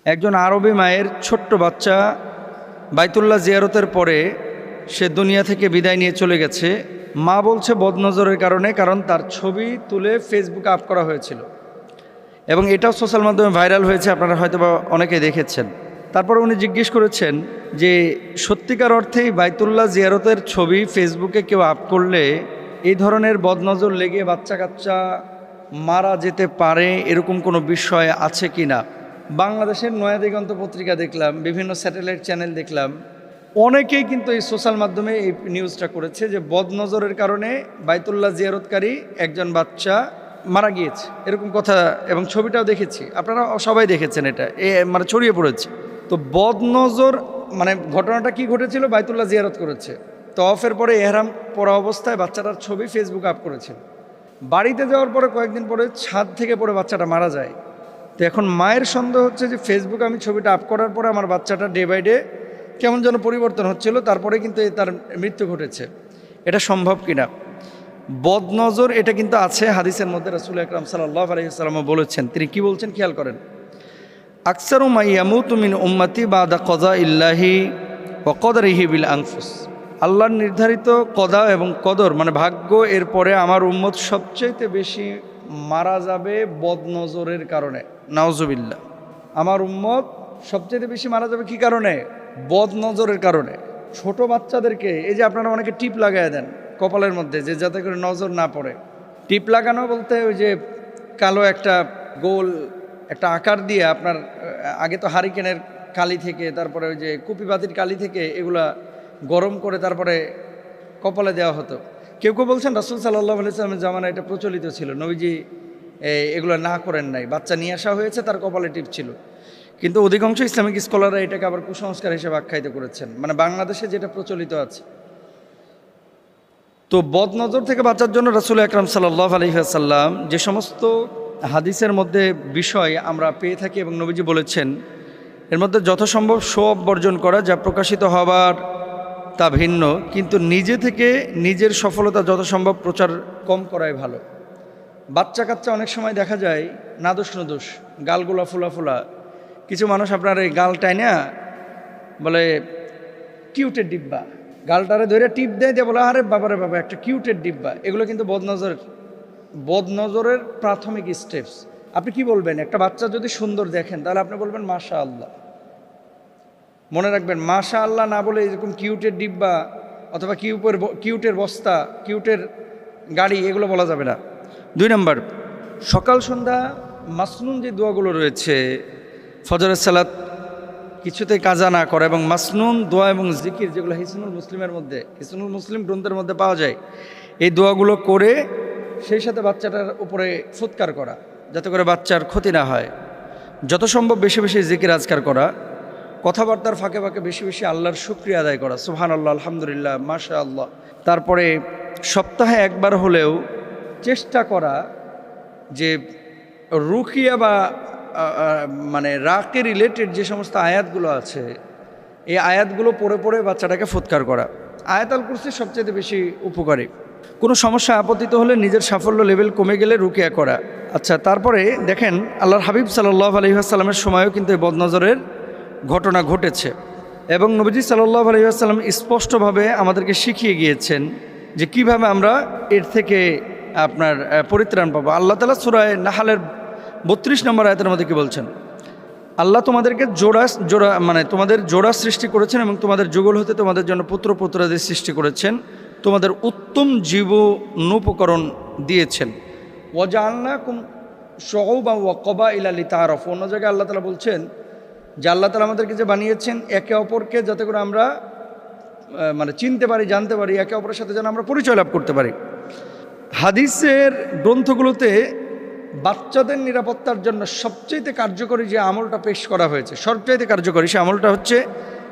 একজন আরবি মায়ের ছোট্ট বাচ্চা বাইতুল্লাহ জিয়ারতের পরে সে দুনিয়া থেকে বিদায় নিয়ে চলে গেছে। মা বলছে বদনজরের কারণে, কারণ তার ছবি তুলে ফেসবুকে আপ করা হয়েছিল এবং এটাও সোশ্যাল মাধ্যমে ভাইরাল হয়েছে, আপনারা হয়তো বা অনেকেই দেখেছেন। তারপর উনি জিজ্ঞেস করেছেন যে সত্যিকার অর্থেই বাইতুল্লাহ জিয়ারতের ছবি ফেসবুকে কেউ আপ করলে এই ধরনের বদনজর লেগে বাচ্চা কাচ্চা মারা যেতে পারে, এরকম কোনো বিষয় আছে কি না। বাংলাদেশের নয়া দিগন্ত পত্রিকা দেখলাম, বিভিন্ন স্যাটেলাইট চ্যানেল দেখলাম, অনেকেই কিন্তু এই সোশ্যাল মাধ্যমে এই নিউজটা করেছে যে বদনজরের কারণে বাইতুল্লাহ জিয়ারতকারী একজন বাচ্চা মারা গিয়েছে, এরকম কথা, এবং ছবিটাও দেখেছি, আপনারা সবাই দেখেছেন, এটা মানে ছড়িয়ে পড়েছে। তো বদনজর মানে ঘটনাটা কি ঘটেছিল, বাইতুল্লাহ জিয়ারত করেছে, তওয়াফের পরে এহরাম পরা অবস্থায় বাচ্চাটার ছবি ফেসবুকে আপ করেছিল। বাড়িতে যাওয়ার পরে কয়েকদিন পরে ছাদ থেকে পড়ে বাচ্চাটা মারা যায়। তো এখন মায়ের সন্দেহ হচ্ছে যে ফেসবুকে আমি ছবিটা আপ করার পরে আমার বাচ্চাটা ডে বাই ডে কেমন যেন পরিবর্তন হচ্ছিল, তারপরে কিন্তু তার মৃত্যু ঘটেছে। এটা সম্ভব কিনা? বদনজর এটা কিন্তু আছে হাদিসের মধ্যে। রাসূল আকরাম সাল্লাল্লাহু আলাইহি ওয়াসাল্লাম বলেছেন, তিনি কি বলছেন খেয়াল করেন, আকসারু মা ইয়ামুতু মিন উম্মতি বাদা কযাইল্লাহি ওয়া কদরিহি বিল আনফুস। আল্লাহর নির্ধারিত কদা এবং কদর মানে ভাগ্য, এরপরে আমার উম্মত সবচেয়ে বেশি মারা যাবে বদনজরের কারণে। নাউজুবিল্লাহ। আমার উম্মত সবচেয়ে বেশি মারা যাবে কি কারণে? বদনজরের কারণে। ছোট বাচ্চাদেরকে এই যে আপনারা অনেকে টিপ লাগায় দেন কপালের মধ্যে, যে যাতে করে নজর না পড়ে। টিপ লাগানো বলতে ওই যে কালো একটা গোল একটা আকার দিয়ে আপনার আগে তো হারিকেনের কালি থেকে, তারপরে ওই যে কুপিবাতির কালি থেকে এগুলা গরম করে তারপরে কপালে দেওয়া হতো। কেউ কেউ বলছেন রাসূল সাল্লাল্লাহু আলাইহি ওয়াসাল্লামের জামানায় এটা প্রচলিত ছিল, নবীজি এগুলো না করেন নাই, বাচ্চা নিয়ে আসা হয়েছে তার কপালে টিপ ছিল। কিন্তু অধিকাংশ ইসলামিক স্কলাররা এটাকে আবার কুসংস্কার হিসেবে আখ্যায়িত করেছেন, মানে বাংলাদেশে যেটা প্রচলিত আছে। তো বদনজর থেকে বাঁচার জন্য রাসূল আকরাম সাল্লাল্লাহু আলাইহি ওয়াসাল্লাম যে সমস্ত হাদিসের মধ্যে বিষয় আমরা পেয়ে থাকি এবং নবীজি বলেছেন, এর মধ্যে যথাসম্ভব শোভ বর্জন করা, যা প্রকাশিত হবার তা ভিন্ন, কিন্তু নিজে থেকে নিজের সফলতা যথাসম্ভব প্রচার কম করাই ভালো। বাচ্চা কাচ্চা অনেক সময় দেখা যায় নাদোষ নদোষ, গালগুলা ফুলা ফুলা, কিছু মানুষ আপনার এই গাল টাইনা বলে কিউটের ডিব্বা, গালটারে ধরে টিপ দেয় দিয়ে বলে আরে বাবারে বাবা একটা কিউটের ডিব্বা। এগুলো কিন্তু বদনজরের প্রাথমিক স্টেপস। আপনি কি বলবেন? একটা বাচ্চা যদি সুন্দর দেখেন তাহলে আপনি বলবেন মাশা আল্লাহ। মনে রাখবেন, মাশা আল্লাহ না বলে এরকম কিউটের ডিব্বা অথবা কিউটের বস্তা, কিউটের গাড়ি, এগুলো বলা যাবে না। 2 নম্বর, সকাল সন্ধ্যা মাসনুন যে দোয়াগুলো রয়েছে, ফজরের সালাত কিছুতে কাজা না করা, এবং মাসনুন দোয়া এবং জিকির যেগুলো হিসনুল মুসলিমের মধ্যে, হিসনুল মুসলিম গ্রন্থের মধ্যে পাওয়া যায়, এই দোয়াগুলো করে সেই সাথে বাচ্চাটার উপরে ফুৎকার করা, যাতে করে বাচ্চার ক্ষতি না হয়। যত সম্ভব বেশি বেশি জিকির আজকার করা, কথাবার্তার ফাঁকে ফাঁকে বেশি বেশি আল্লাহর শুকরিয়া আদায় করা, সুবহানাল্লাহ, আলহামদুলিল্লাহ, মাশা আল্লাহ। তারপরে সপ্তাহে একবার হলেও চেষ্টা করা যে রুকিয়া বা মানে রাকে রিলেটেড যে সমস্ত আয়াতগুলো আছে, এই আয়াতগুলো পড়ে পড়ে বাচ্চাটাকে ফুৎকার করা। আয়াতুল কুরসি সবচেয়ে বেশি উপকারী। কোনো সমস্যা আপত্তিত হলে নিজের সাফল্য লেভেল কমে গেলে রুকিয়া করা। আচ্ছা, তারপরে দেখেন আল্লাহর হাবিব সাল্লাল্লাহু আলাইহি ওয়াসাল্লামের সময়ও কিন্তু এই বদনজরের ঘটনা ঘটেছে, এবং নবীজি সাল্লাল্লাহু আলাইহি ওয়াসাল্লাম স্পষ্টভাবে আমাদেরকে শিখিয়ে গিয়েছেন যে কিভাবে আমরা এর থেকে আপনার পরিত্রাণ পাবো। আল্লাহ তাআলা সূরা নাহলের 32 নম্বর আয়াতের মধ্যে কি বলছেন? আল্লাহ তোমাদেরকে জোড়া মানে তোমাদের জোড়া সৃষ্টি করেছেন এবং তোমাদের যুগল হতে তোমাদের জন্য পুত্র পুত্রাদি সৃষ্টি করেছেন, তোমাদের উত্তম জীবনোপকরণ দিয়েছেন। ওয়াজআলনাকুম শুউবান ওয়া ক্বাবাইলা লিতাআরাফু। অন্য জায়গায় আল্লাহ তাআলা বলছেন যে আল্লাহ তাআলা আমাদেরকে যে বানিয়েছেন একে অপরকে যাতে করে আমরা মানে চিনতে পারি, জানতে পারি, একে অপরের সাথে যেন আমরা পরিচয় লাভ করতে পারি। হাদিসের গ্রন্থগুলোতে বাচ্চাদের নিরাপত্তার জন্য সবচাইতে কার্যকরী যে আমলটা পেশ করা হয়েছে, সবচাইতে কার্যকরী সে আমলটা হচ্ছে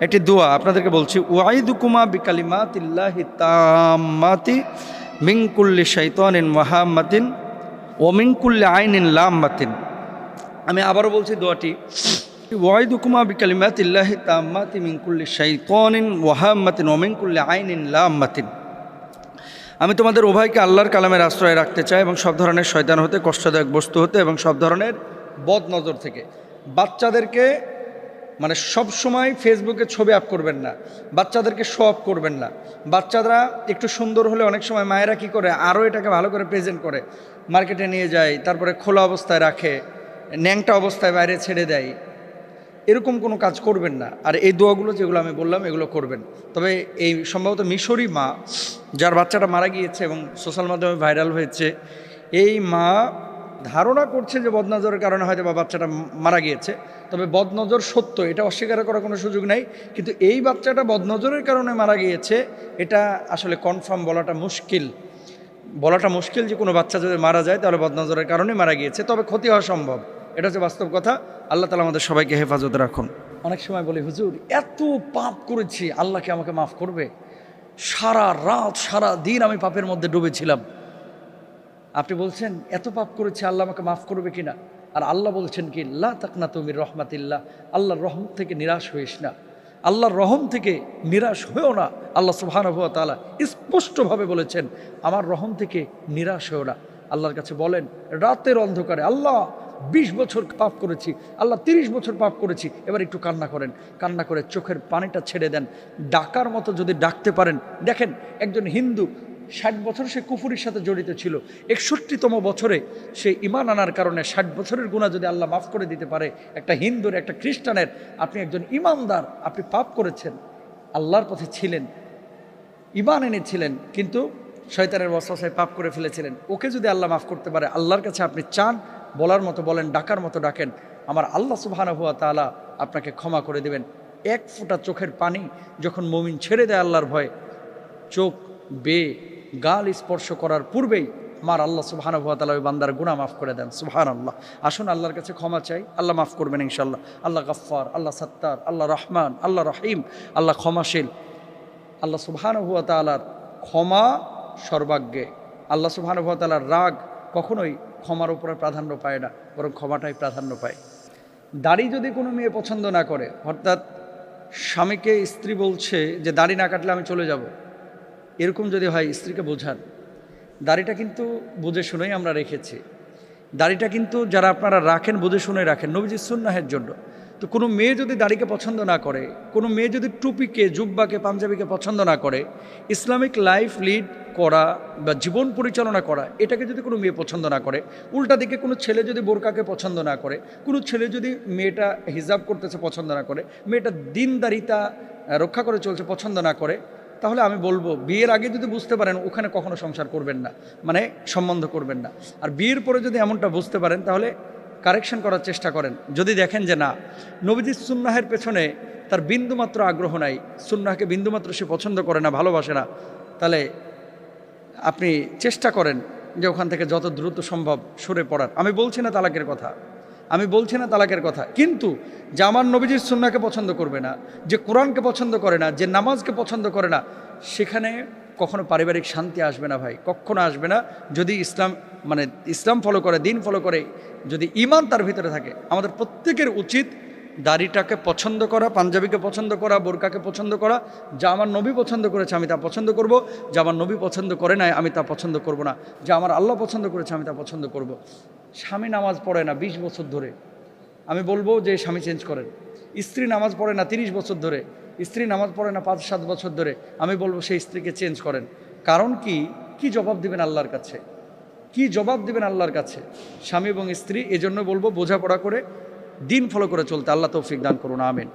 একটি দোয়া। আপনাদেরকে বলছি, ওয়াইদুকুমা বিকালিমাতিল্লাহি তাম্মাতি মিন কুল্লি শাইতানিন ওয়া হাম্মাতিন ওয়া মিন কুল্লি আইনিন লাম্মাতিন। আমি আবারও বলছি দোয়াটি, ওয়াইদুকুমা বিকালিমাতিল্লাহি তাম্মাতি মিন কুল্লি শাইতানিন ওয়া হাম্মাতিন ওয়া মিন কুল্লি আইনিন লাম্মাতিন। আমি তোমাদের উভয়কে আল্লাহর কালামের আশ্রয় রাখতে চাই এবং সব ধরনের শয়তান হতে, কষ্টদায়ক বস্তু হতে এবং সব ধরনের বদ নজর থেকে। বাচ্চাদেরকে মানে সব সময় ফেসবুকে ছবি আপ করবেন না, বাচ্চাদেরকে শো আপ করবেন না। বাচ্চারা একটু সুন্দর হলে অনেক সময় মায়েরা কি করে, আরও এটাকে ভালো করে প্রেজেন্ট করে, মার্কেটে নিয়ে যায়, তারপরে খোলা অবস্থায় রাখে, ন্যাংটা অবস্থায় বাইরে ছেড়ে দেয়। এরকম কোনো কাজ করবেন না। আর এই দোয়াগুলো যেগুলো আমি বললাম এগুলো করবেন। তবে এই সম্ভবত মিশরি মা, যার বাচ্চাটা মারা গিয়েছে এবং সোশ্যাল মাধ্যমে ভাইরাল হয়েছে, এই মা ধারণা করছে যে বদনজরের কারণে হয়তো বা বাচ্চাটা মারা গিয়েছে। তবে বদনজর সত্য, এটা অস্বীকার করার কোনো সুযোগ নেই। কিন্তু এই বাচ্চাটা বদনজরের কারণে মারা গিয়েছে, এটা আসলে কনফার্ম বলাটা মুশকিল যে কোনো বাচ্চা যদি মারা যায় তাহলে বদনজরের কারণে মারা গিয়েছে। তবে ক্ষতি হওয়া সম্ভব, এটা হচ্ছে বাস্তব কথা। আল্লাহ তাআলা আমাদের সবাইকে হেফাজত রাখুন। অনেক সময় বলি, হুজুর এত পাপ করেছি, আল্লাহ কি আমাকে মাফ করবে? সারা রাত সারা দিন আমি পাপের মধ্যে ডুবেছিলাম। আপনি বলছেন এত পাপ করেছি, আল্লাহ আমাকে মাফ করবে কিনা? আর আল্লাহ বলছেন কি, লা তাকনাতু মির রহমাতিল্লাহ, আল্লাহর রহমত থেকে নিরাশ হইস না, আল্লাহর রহম থেকে নিরাশ হয়েও না। আল্লাহ সুবহানাহু ওয়া তাআলা স্পষ্টভাবে বলেছেন, আমার রহম থেকে নিরাশ হয়েও না। আল্লাহর কাছে বলেন, রাতের অন্ধকারে আল্লাহ 20 বছর পাপ করেছি, আল্লাহ 30 বছর পাপ করেছি, এবার একটু কান্না করেন। কান্না করে চোখের পানিটা ছেড়ে দেন। ডাকার মতো যদি ডাকতে পারেন, দেখেন একজন হিন্দু 60 বছর সে কুফুরির সাথে জড়িত ছিল, 61তম বছরে সে ঈমান আনার কারণে 60 বছরের গুনাহ যদি আল্লাহ মাফ করে দিতে পারে একটা হিন্দুর, একটা খ্রিস্টানের, আপনি একজন ঈমানদার, আপনি পাপ করেছেন, আল্লাহর পথে ছিলেন, ঈমান এনেছিলেন, কিন্তু শয়তানের ওয়াসওয়াসায় পাপ করে ফেলেছিলেন, ওকে যদি আল্লাহ মাফ করতে পারে, আল্লাহর কাছে আপনি চান, বলার মতো বলেন, ডাকার মতো ডাকেন, আমার আল্লাহ সুবহানাহু ওয়া তাআলা আপনাকে ক্ষমা করে দেবেন। এক ফোঁটা চোখের পানি যখন মুমিন ছেড়ে দেয় আল্লাহর ভয়ে, চোখ বেয়ে গাল স্পর্শ করার পূর্বেই আমার আল্লাহ সুবহানাহু ওয়া তাআলা ওই বান্দার গুনাহ মাফ করে দেন। সুবহানাল্লাহ। আসুন আল্লাহর কাছে ক্ষমা চাই, আল্লাহ মাফ করবেন ইনশাআল্লাহ। আল্লাহ গাফফার, আল্লাহ সাত্তার, আল্লাহ রহমান, আল্লাহ রহিম, আল্লাহ ক্ষমাশীল। আল্লাহ সুবহানাহু ওয়া তাআলার ক্ষমা সর্বাগ্যে। আল্লাহ সুবহানাহু ওয়া তাআলার রাগ কখনোই ক্ষমার উপরে প্রাধান্য পায় না, বরং ক্ষমাটাই প্রাধান্য পায়। দাড়ি যদি কোনো মেয়ে পছন্দ না করে, অর্থাৎ স্বামীকে স্ত্রী বলছে যে দাড়ি না কাটলে আমি চলে যাব, এরকম যদি হয়, স্ত্রীকে বোঝান দাড়িটা কিন্তু বুঝে শুনেই আমরা রেখেছি। দাড়িটা কিন্তু যারা আপনারা রাখেন বুঝে শুনে রাখেন, নবীজির সুন্নাহের জন্য। তো কোনো মেয়ে যদি দাড়িকে পছন্দ না করে, কোনো মেয়ে যদি টুপিকে, জুব্বাকে, পাঞ্জাবিকে পছন্দ না করে, ইসলামিক লাইফ লিড করা বা জীবন পরিচালনা করা, এটাকে যদি কোনো মেয়ে পছন্দ না করে, উল্টা দিকে কোনো ছেলে যদি বোরকাকে পছন্দ না করে, কোনো ছেলে যদি মেয়েটা হিজাব করতেছে পছন্দ না করে, মেয়েটা দিনদারিতা রক্ষা করে চলছে পছন্দ না করে, তাহলে আমি বলবো বিয়ের আগে যদি বুঝতে পারেন, ওখানে কখনো সংসার করবেন না, মানে সম্বন্ধ করবেন না। আর বিয়ের পরে যদি এমনটা বুঝতে পারেন, তাহলে কারেকশন করার চেষ্টা করেন। যদি দেখেন যে না, নবীজির সুন্নাহের পেছনে তার বিন্দুমাত্র আগ্রহ নাই, সুন্নাহকে বিন্দুমাত্র সে পছন্দ করে না, ভালোবাসে না, তাহলে আপনি চেষ্টা করেন যে ওখান থেকে যত দ্রুত সম্ভব সরে পড়ার। আমি বলছি না তালাকের কথা, কিন্তু যে আমার নবীজির সুন্নাহকে পছন্দ করবে না, যে কোরআনকে পছন্দ করে না, যে নামাজকে পছন্দ করে না, সেখানে কখনো পারিবারিক শান্তি আসবে না ভাই, কখনো আসবে না। যদি ইসলাম ফলো করে, দিন ফলো করে, যদি ঈমান তার ভিতরে থাকে। আমাদের প্রত্যেকের উচিত দাড়িটাকে পছন্দ করা, পাঞ্জাবিকে পছন্দ করা, বোরকাকে পছন্দ করা। যা আমার নবী পছন্দ করেছে আমি তা পছন্দ করব, যা আমার নবী পছন্দ করে নাই আমি তা পছন্দ করব না, যা আমার আল্লাহ পছন্দ করেছে আমি তা পছন্দ করব। স্বামী নামাজ পড়ে না 20 বছর ধরে, আমি বলবো যে স্বামী চেঞ্জ করেন। স্ত্রী নামাজ পড়ে না 30 বছর ধরে, স্ত্রী নামাজ পড়ে না 5-7 বছর ধরে, আমি বলবো সেই স্ত্রীকে চেঞ্জ করেন। কারণ কি জবাব দিবেন আল্লাহর কাছে? কি জবাব দিবেন আল্লাহর কাছে? স্বামী এবং স্ত্রী। এজন্য বলবো বোঝাপড়া করে, দিন ফলো করে চলতে। আল্লাহ তৌফিক দান করুন, আমিন।